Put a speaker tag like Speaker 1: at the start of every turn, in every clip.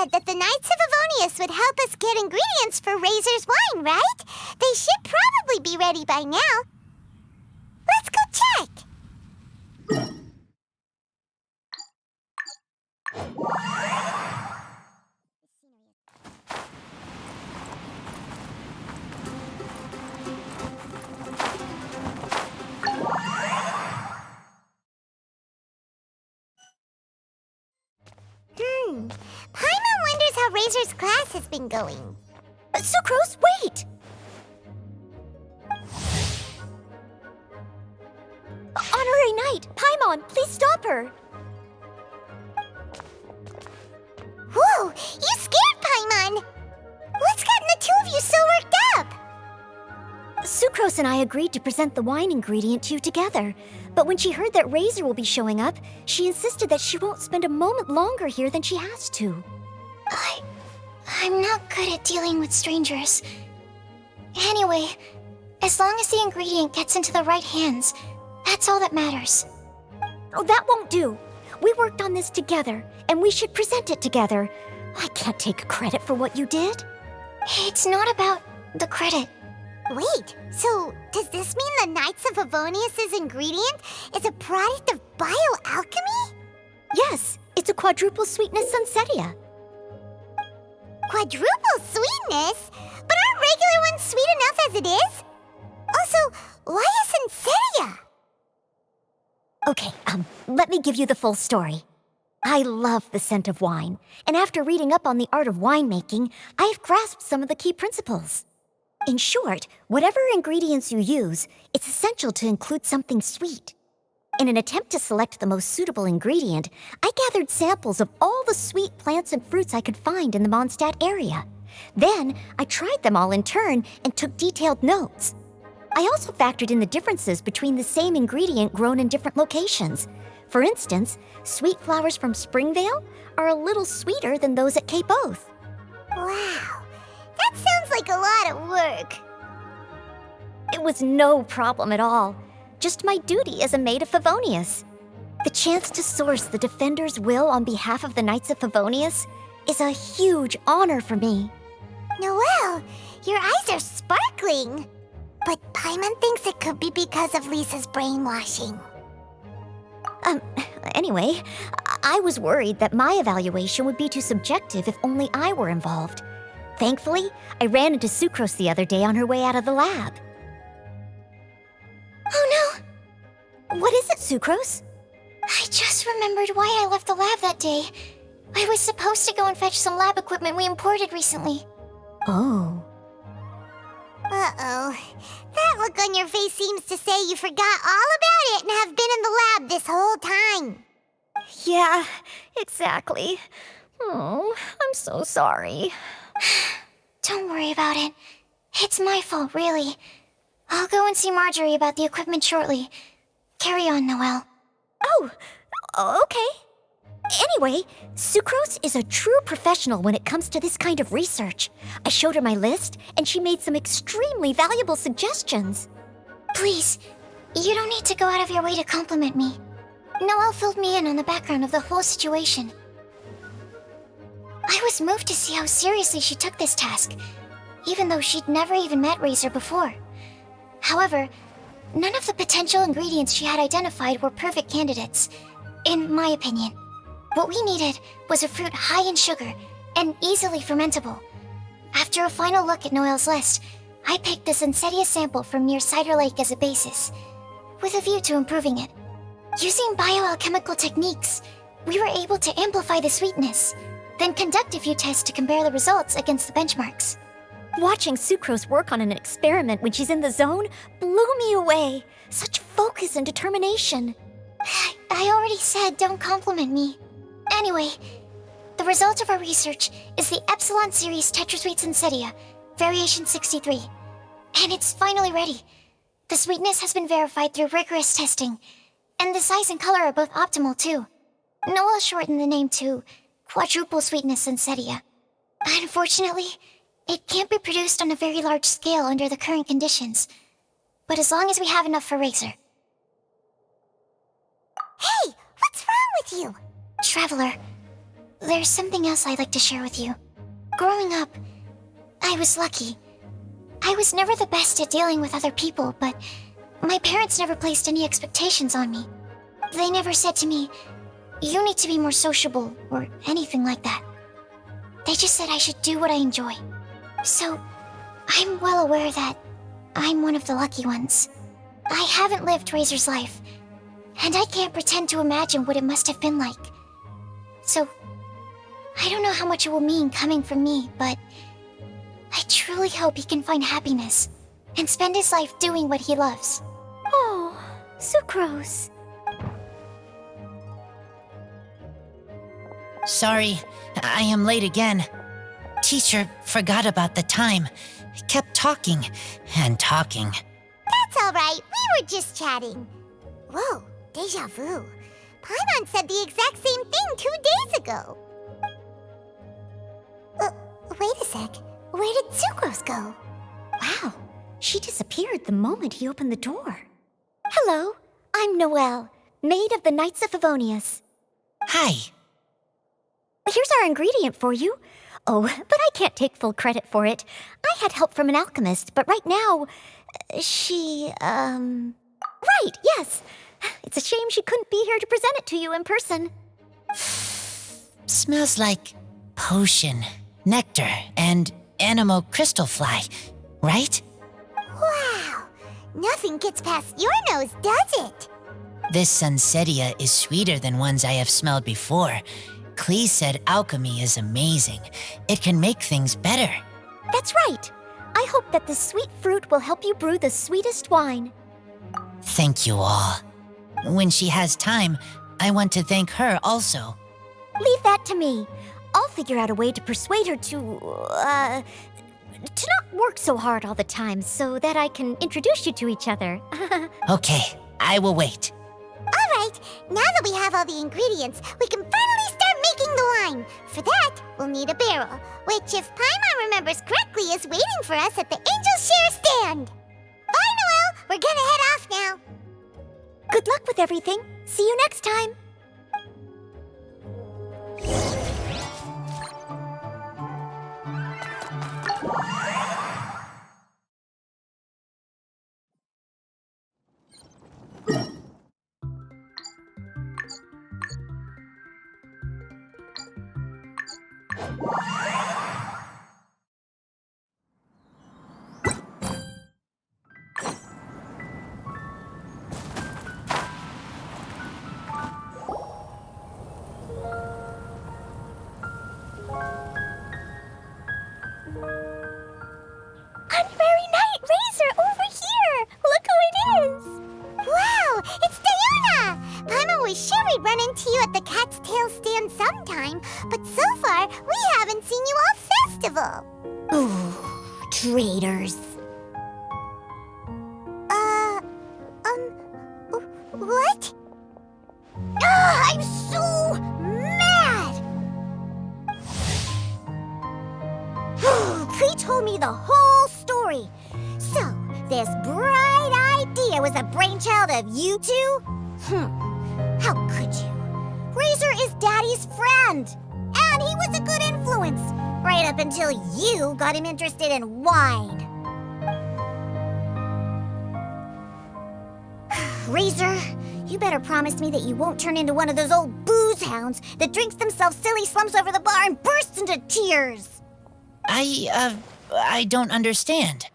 Speaker 1: said that the Knights of Favonius would help us get ingredients for Razor's wine, right? They should probably be ready by now. Let's go check. Paimon wonders how Razor's class has been going.
Speaker 2: Sucrose, wait! Honorary Knight, Paimon, please stop her!
Speaker 1: Whoa, you scared Paimon! What's gotten the two of you so worked up?
Speaker 2: Sucrose and I agreed to present the wine ingredient to you together, but when she heard that Razor will be showing up, she insisted that she won't spend a moment longer here than she has to.
Speaker 3: I'm not good at dealing with strangers. Anyway, as long as the ingredient gets into the right hands, that's all that matters.
Speaker 2: Oh, that won't do. We worked on this together, and we should present it together. I can't take credit for what you did.
Speaker 3: It's not about the credit.
Speaker 1: Wait, so does this mean the Knights of Favonius' ingredient is a product of bioalchemy?
Speaker 2: Yes, it's a quadruple sweetness sunsetia.
Speaker 1: Quadruple sweetness? But aren't regular ones sweet enough as it is? Also, why a sunsetia?
Speaker 2: Okay, let me give you the full story. I love the scent of wine, and after reading up on the art of winemaking, I have grasped some of the key principles. In short, whatever ingredients you use, it's essential to include something sweet. In an attempt to select the most suitable ingredient, I gathered samples of all the sweet plants and fruits I could find in the Mondstadt area. Then, I tried them all in turn and took detailed notes. I also factored in the differences between the same ingredient grown in different locations. For instance, sweet flowers from Springvale are a little sweeter than those at Cape Oath.
Speaker 1: Wow, that sounds like a lot of work.
Speaker 2: It was no problem at all. Just my duty as a maid of Favonius. The chance to source the Defender's will on behalf of the Knights of Favonius is a huge honor for me.
Speaker 1: Noelle, your eyes are sparkling. But Paimon thinks it could be because of Lisa's brainwashing.
Speaker 2: Anyway, I was worried that my evaluation would be too subjective if only I were involved. Thankfully, I ran into Sucrose the other day on her way out of the lab.
Speaker 3: Oh no!
Speaker 2: What is it, Sucrose?
Speaker 3: I just remembered why I left the lab that day. I was supposed to go and fetch some lab equipment we imported recently.
Speaker 2: Oh.
Speaker 1: Uh-oh. That look on your face seems to say you forgot all about it and have been in the lab this whole time.
Speaker 2: Yeah, exactly. Oh, I'm so sorry.
Speaker 3: Don't worry about it. It's my fault, really. I'll go and see Marjorie about the equipment shortly. Carry on, Noelle.
Speaker 2: Oh, okay. Anyway, Sucrose is a true professional when it comes to this kind of research. I showed her my list, and she made some extremely valuable suggestions.
Speaker 3: Please, you don't need to go out of your way to compliment me. Noelle filled me in on the background of the whole situation. I was moved to see how seriously she took this task, even though she'd never even met Razor before. However, none of the potential ingredients she had identified were perfect candidates, in my opinion. What we needed was a fruit high in sugar and easily fermentable. After a final look at Noelle's list, I picked the Sunsetia sample from near Cider Lake as a basis, with a view to improving it. Using bioalchemical techniques, we were able to amplify the sweetness, then conduct a few tests to compare the results against the benchmarks.
Speaker 2: Watching Sucrose work on an experiment when she's in the zone blew me away. Such focus and determination.
Speaker 3: I already said don't compliment me. Anyway, the result of our research is the Epsilon Series Tetrasweet Sunsetia, Variation 63. And it's finally ready. The sweetness has been verified through rigorous testing, and the size and color are both optimal too. Noelle shortened the name to Quadruple Sweetness Sunsetia. Unfortunately, it can't be produced on a very large scale under the current conditions, but as long as we have enough for Razor.
Speaker 1: Hey, what's wrong with you?
Speaker 3: Traveler, there's something else I'd like to share with you. Growing up, I was lucky. I was never the best at dealing with other people, but my parents never placed any expectations on me. They never said to me, "You need to be more sociable," or anything like that. They just said I should do what I enjoy. So, I'm well aware that I'm one of the lucky ones. I haven't lived Razor's life, and I can't pretend to imagine what it must have been like. So, I don't know how much it will mean coming from me, but I truly hope he can find happiness and spend his life doing what he loves.
Speaker 2: Oh, Sucrose.
Speaker 4: Sorry, I am late again. Teacher forgot about the time. Kept talking and talking.
Speaker 1: That's all right. We were just chatting. Whoa, deja vu. Paimon said the exact same thing 2 days ago. Wait a sec. Where did Sucrose go?
Speaker 2: Wow, she disappeared the moment he opened the door. Hello, I'm Noelle, maid of the Knights of Favonius.
Speaker 4: Hi.
Speaker 2: Here's our ingredient for you. Oh, but I can't take full credit for it. I had help from an alchemist, but right now, Right, yes. It's a shame she couldn't be here to present it to you in person.
Speaker 4: Smells like potion, nectar, and anemo crystal fly, right?
Speaker 1: Wow! Nothing gets past your nose, does it?
Speaker 4: This Sunsetia is sweeter than ones I have smelled before. Klee said alchemy is amazing. It can make things better.
Speaker 2: That's right. I hope that this sweet fruit will help you brew the sweetest wine.
Speaker 4: Thank you all. When she has time, I want to thank her also.
Speaker 2: Leave that to me. I'll figure out a way to persuade her to not work so hard all the time so that I can introduce you to each other.
Speaker 4: Okay, I will wait.
Speaker 1: All right, now that we have all the ingredients, we can finally start making the wine. For that, we'll need a barrel, which, if Paimon remembers correctly, is waiting for us at the Angel Share stand. Bye, Noelle. We're gonna head off now.
Speaker 2: Good luck with everything. See you next time.
Speaker 1: Honorary Knight Razor over here! Look who it is! Wow, it's Diona! Paimon was sure we'd run into you at the Cat's Tail stand sometime, but so far, we haven't seen you all festival.
Speaker 2: Ooh, traitors.
Speaker 1: What? I'm so mad!
Speaker 2: Klee told me the whole story. So, this bright idea was a brainchild of you two? How could you? Razor is Daddy's friend, and he was a good influence, right up until you got him interested in wine. Razor, you better promise me that you won't turn into one of those old booze hounds that drinks themselves silly, slumps over the bar, and bursts into tears.
Speaker 4: I don't understand.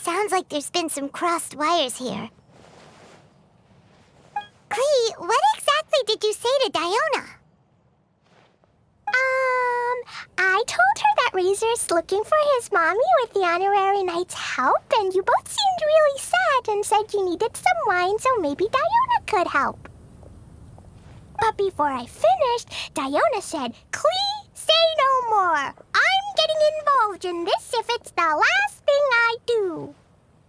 Speaker 1: Sounds like there's been some crossed wires here. Klee, what exactly did you say to Diona? I told her that Razor's looking for his mommy with the Honorary Knight's help, and you both seemed really sad and said you needed some wine, so maybe Diona could help. But before I finished, Diona said, "Klee, say no more. I'm getting involved in this if it's the last thing I do."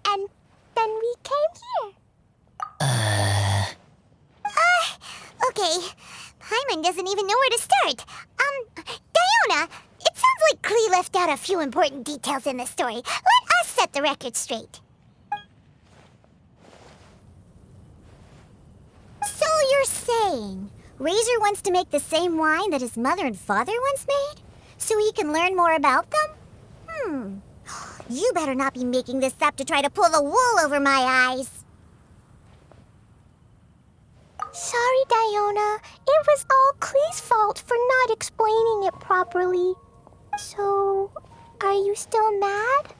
Speaker 1: And then we came here. Okay. Paimon doesn't even know where to start. Diona, it sounds like Klee left out a few important details in the story. Let us set the record straight.
Speaker 2: So you're saying
Speaker 5: Razor wants to make the same wine that his mother and father once made? So he can learn more about them? You better not be making this up to try to pull the wool over my eyes.
Speaker 1: Sorry, Diona. It was all Klee's fault for not explaining it properly. So, are you still mad?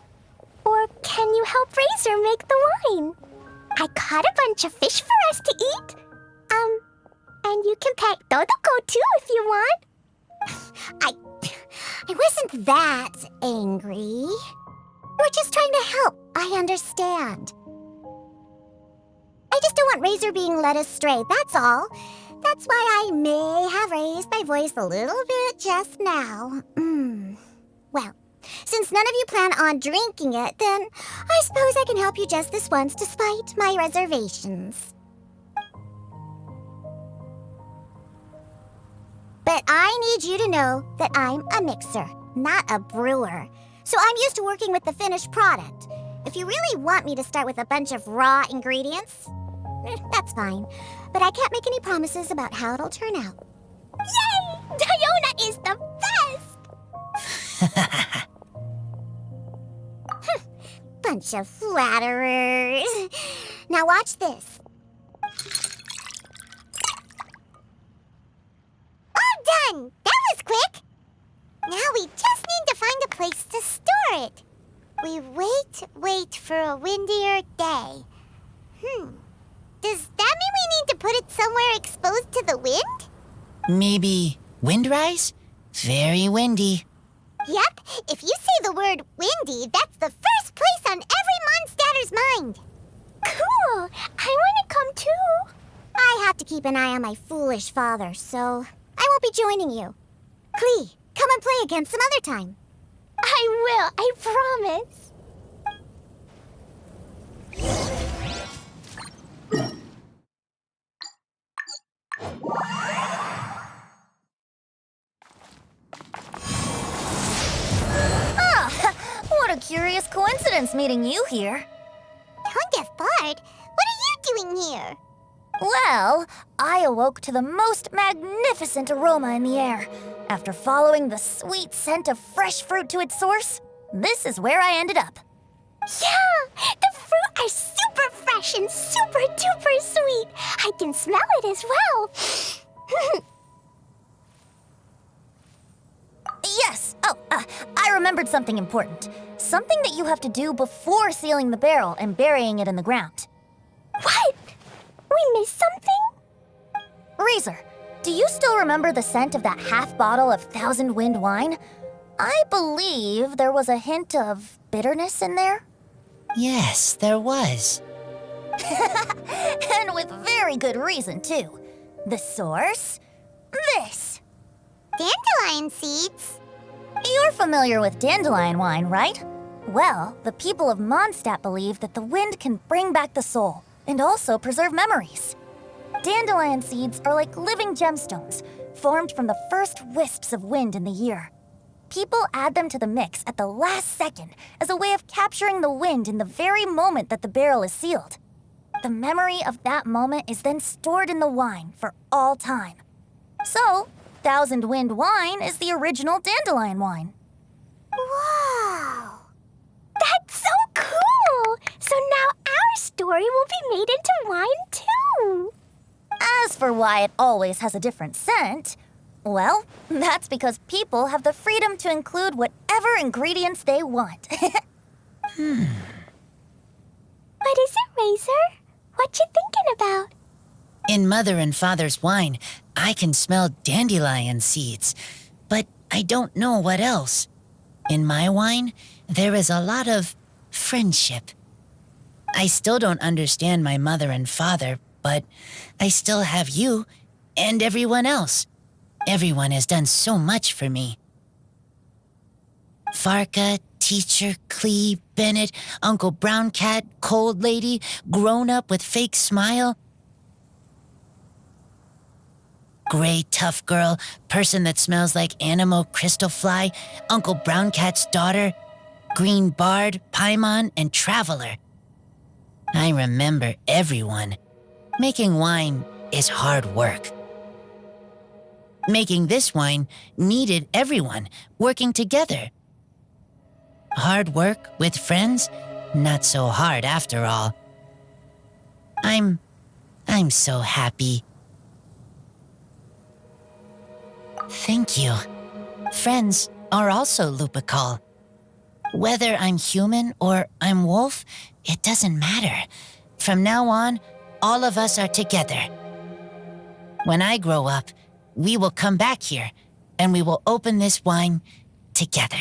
Speaker 1: Or can you help Razor make the wine? I caught a bunch of fish for us to eat. And you can pet Dodoko too if you want.
Speaker 5: I wasn't that angry. We're just trying to help. I understand. I just don't want Razor being led astray, that's all. That's why I may have raised my voice a little bit just now. Well, since none of you plan on drinking it, then I suppose I can help you just this once despite my reservations. But I need you to know that I'm a mixer, not a brewer. So I'm used to working with the finished product. If you really want me to start with a bunch of raw ingredients, that's fine. But I can't make any promises about how it'll turn out.
Speaker 1: Yay! Diona is the best!
Speaker 5: Bunch of flatterers. Now watch this. All done! That was quick! Now we just need to find a place to store it. We wait for a windier day. Does that mean we need to put it somewhere exposed to the wind?
Speaker 4: Maybe Windrise? Very windy.
Speaker 5: Yep, if you say the word windy, that's the first place on every Mondstatter's mind.
Speaker 1: Cool! I want to come too.
Speaker 5: I have to keep an eye on my foolish father, so I won't be joining you. Klee, come and play again some other time.
Speaker 1: I will, I promise.
Speaker 2: What a curious coincidence meeting you here.
Speaker 5: Don't get bored. What are you doing here?
Speaker 2: Well, I awoke to the most magnificent aroma in the air. After following the sweet scent of fresh fruit to its source, this is where I ended up.
Speaker 1: Yeah! The fruit are super fresh and super duper sweet. I can smell it as well.
Speaker 2: Yes! I remembered something important. Something that you have to do before sealing the barrel and burying it in the ground.
Speaker 1: What? We missed something?
Speaker 2: Razor, do you still remember the scent of that half bottle of Thousand Wind wine? I believe there was a hint of bitterness in there.
Speaker 4: Yes, there was.
Speaker 2: And with very good reason, too. The source? This.
Speaker 5: Dandelion seeds.
Speaker 2: You're familiar with dandelion wine, right? Well, the people of Mondstadt believe that the wind can bring back the soul and also preserve memories. Dandelion seeds are like living gemstones, formed from the first wisps of wind in the year. People add them to the mix at the last second as a way of capturing the wind in the very moment that the barrel is sealed. The memory of that moment is then stored in the wine for all time. So, Thousand Wind wine is the original dandelion wine.
Speaker 5: Wow.
Speaker 1: That's so cool! So now our story will be made into wine too.
Speaker 2: As for why it always has a different scent, well, that's because people have the freedom to include whatever ingredients they want.
Speaker 1: What is it, Razor? What you thinking about?
Speaker 4: In Mother and Father's wine, I can smell dandelion seeds, but I don't know what else. In my wine, there is a lot of friendship. I still don't understand my mother and father, but I still have you and everyone else. Everyone has done so much for me. Farka, Teacher, Klee, Bennett, Uncle Brown Cat, Cold Lady, Grown Up with Fake Smile, Gray Tough Girl, Person that Smells like Animo Crystal Fly, Uncle Brown Cat's Daughter, Green Bard, Paimon, and Traveler. I remember everyone. Making wine is hard work. Making this wine needed everyone working together. Hard work with friends? Not so hard after all. I'm so happy. Thank you. Friends are also Lupical. Whether I'm human or I'm wolf, it doesn't matter. From now on, all of us are together. When I grow up, we will come back here, and we will open this wine together.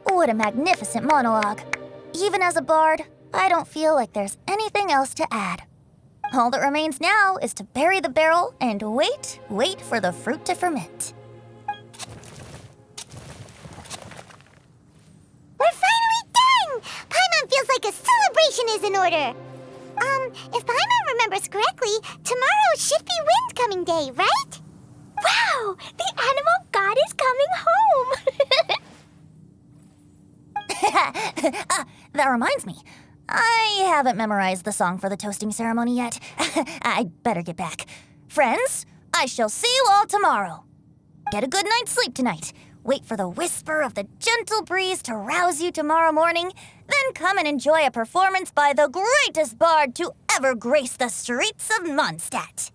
Speaker 2: What a magnificent monologue. Even as a bard, I don't feel like there's anything else to add. All that remains now is to bury the barrel and wait for the fruit to ferment.
Speaker 5: We're finally done! Paimon feels like a celebration is in order. If Paimon remembers correctly, tomorrow should be Wind-coming day, right?
Speaker 1: Wow! The animal god is coming home!
Speaker 2: That reminds me. I haven't memorized the song for the toasting ceremony yet. I'd better get back. Friends, I shall see you all tomorrow. Get a good night's sleep tonight. Wait for the whisper of the gentle breeze to rouse you tomorrow morning. Then come and enjoy a performance by the greatest bard to ever grace the streets of Mondstadt.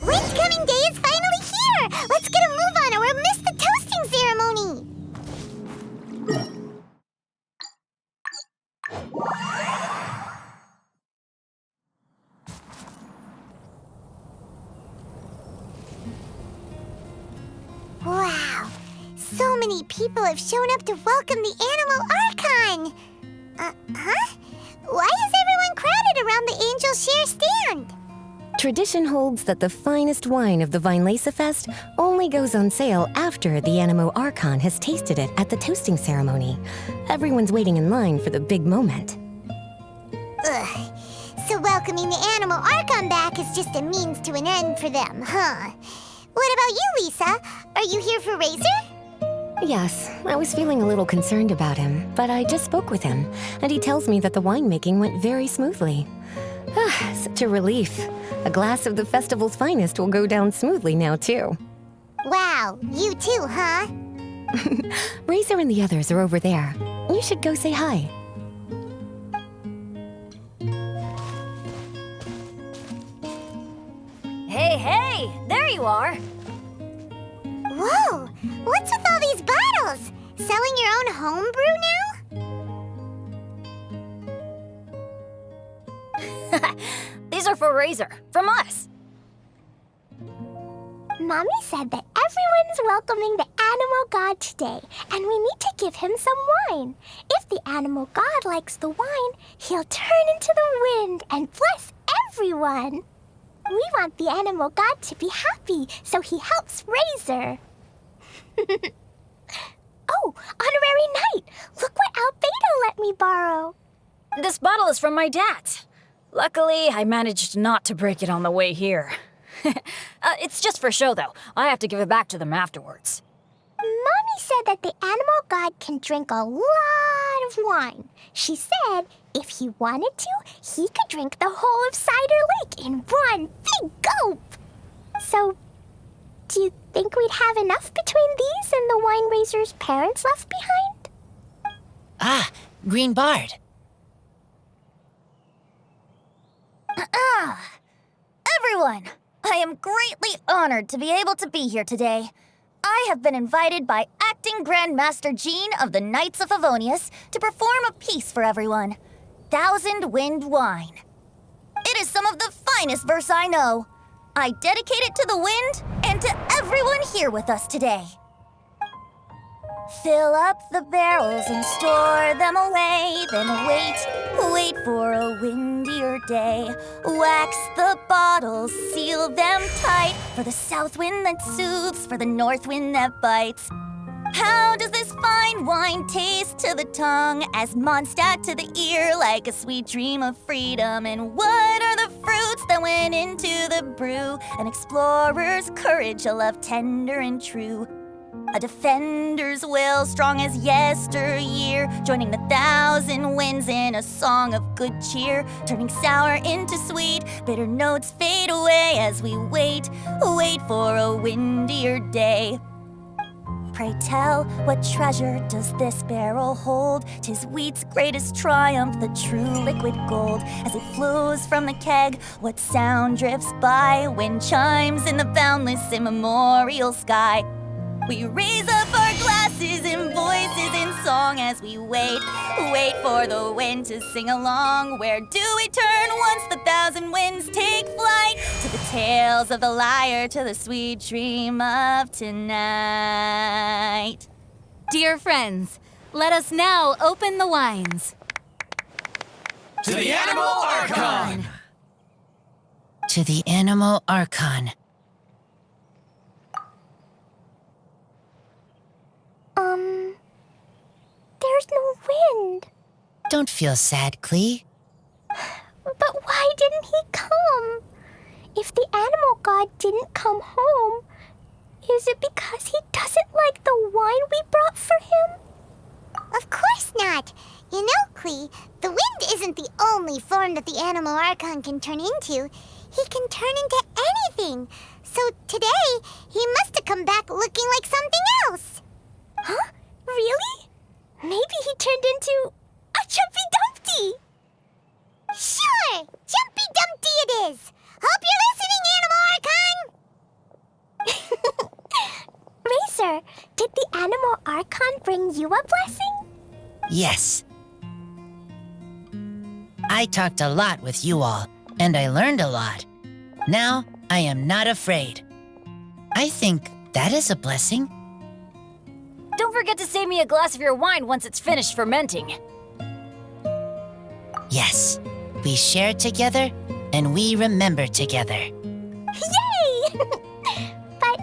Speaker 5: Wind-coming day is finally here! Let's get a move on or we'll miss the toasting ceremony! Wow! So many people have shown up to welcome the Animal Archon! Huh? Why is everyone crowded around the Angel Share stand?
Speaker 6: Tradition holds that the finest wine of the Weinlesefest only goes on sale after the Animo Archon has tasted it at the toasting ceremony. Everyone's waiting in line for the big moment.
Speaker 5: Ugh. So welcoming the Animal Archon back is just a means to an end for them, huh? What about you, Lisa? Are you here for Razor?
Speaker 6: Yes, I was feeling a little concerned about him, but I just spoke with him, and he tells me that the winemaking went very smoothly. Such a relief. A glass of the festival's finest will go down smoothly now, too.
Speaker 5: Wow, you too, huh?
Speaker 6: Razor and the others are over there. You should go say hi.
Speaker 2: Hey, there you are.
Speaker 5: Whoa! What's with all these bottles? Selling your own homebrew now?
Speaker 2: These are for Razor, from us.
Speaker 1: Mommy said that everyone's welcoming the animal god today, and we need to give him some wine. If the animal god likes the wine, he'll turn into the wind and bless everyone. We want the animal god to be happy, so he helps Razor. Oh, honorary knight! Look what Albedo let me borrow.
Speaker 7: This bottle is from my dad. Luckily, I managed not to break it on the way here. It's just for show, though. I have to give it back to them afterwards.
Speaker 1: Mommy said that the animal god can drink a lot of wine. She said if he wanted to, he could drink the whole of Cider Lake in one big gulp. So, do you think we'd have enough between these and the wine raiser's parents left behind?
Speaker 4: Ah, Green Bard.
Speaker 2: Everyone, I am greatly honored to be able to be here today. I have been invited by Acting Grand Master Jean of the Knights of Favonius to perform a piece for everyone. Thousand Wind Wine. It is some of the finest verse I know. I dedicate it to the wind and to everyone here with us today. Fill up the barrels and store them away, then wait for a windy windier day. Wax the bottles, seal them tight, for the south wind that soothes, for the north wind that bites. How does this fine wine taste to the tongue, as Mondstadt to the ear, like a sweet dream of freedom? And what are the fruits that went into the brew? An explorer's courage, a love tender and true, a defender's will, strong as yesteryear, joining the thousand winds in a song of good cheer, turning sour into sweet, bitter notes fade away as we wait for a windier day. Pray tell, what treasure does this barrel hold? 'Tis wheat's greatest triumph, the true liquid gold. As it flows from the keg, what sound drifts by? Wind chimes in the boundless immemorial sky. We raise up our glasses and voices in song as we wait for the wind to sing along. Where do we turn once the thousand winds take flight? To the tales of the lyre, to the sweet dream of tonight.
Speaker 8: Dear friends, let us now open the wines.
Speaker 9: To the Animal Archon!
Speaker 4: To the Animal Archon.
Speaker 1: There's no wind.
Speaker 4: Don't feel sad, Klee.
Speaker 1: But why didn't he come? If the animal god didn't come home, is it because he doesn't like the wine we brought for him?
Speaker 5: Of course not. You know, Klee, the wind isn't the only form that the Animal Archon can turn into. He can turn into anything. So today, he must have come back looking like something else.
Speaker 1: Huh? Really? Maybe he turned into a Jumpy Dumpty.
Speaker 5: Sure! Jumpy Dumpty it is! Hope you're listening, Animal Archon!
Speaker 1: Razor, did the Animal Archon bring you a blessing?
Speaker 4: Yes. I talked a lot with you all, and I learned a lot. Now, I am not afraid. I think that is a blessing.
Speaker 7: Don't forget to save me a glass of your wine once it's finished fermenting.
Speaker 4: Yes, we share together, and we remember together.
Speaker 1: Yay! But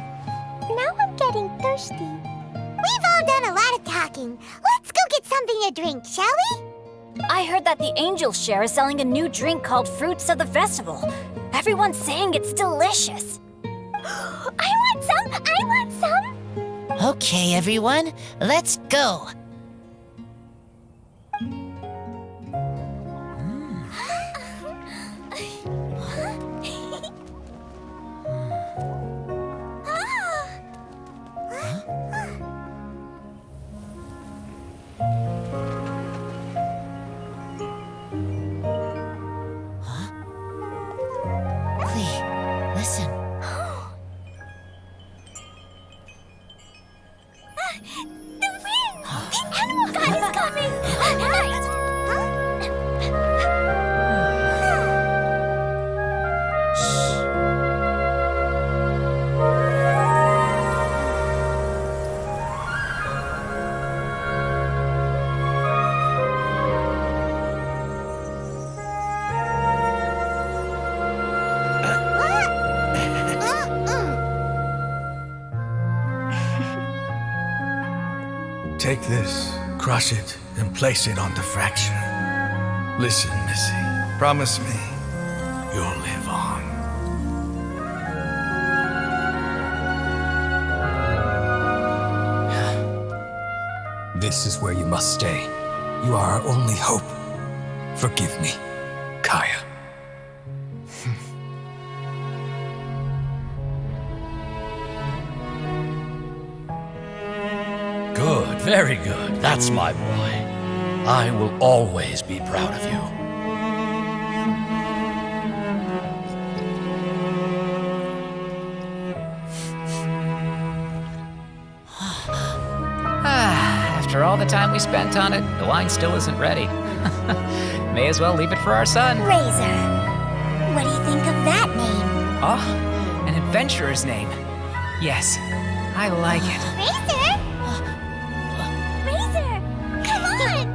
Speaker 1: now I'm getting thirsty.
Speaker 5: We've all done a lot of talking. Let's go get something to drink, shall we?
Speaker 7: I heard that the Angel Share is selling a new drink called Fruits of the Festival. Everyone's saying it's delicious.
Speaker 1: I want some! I want some!
Speaker 4: Okay, everyone, let's go. Klee, listen.
Speaker 1: The wind! The animal god is coming!
Speaker 9: Take this, crush it, and place it on the fracture. Listen, Missy, promise me you'll live on.
Speaker 10: This is where you must stay. You are our only hope. Forgive me, Kaya.
Speaker 11: Good, very good. That's my boy. I will always be proud of you.
Speaker 12: After all the time we spent on it, the wine still isn't ready. May as well leave it for our son.
Speaker 2: Razor, what do you think of that name?
Speaker 12: Oh, an adventurer's name. Yes, I like it.
Speaker 1: Razor! Razor! Come on!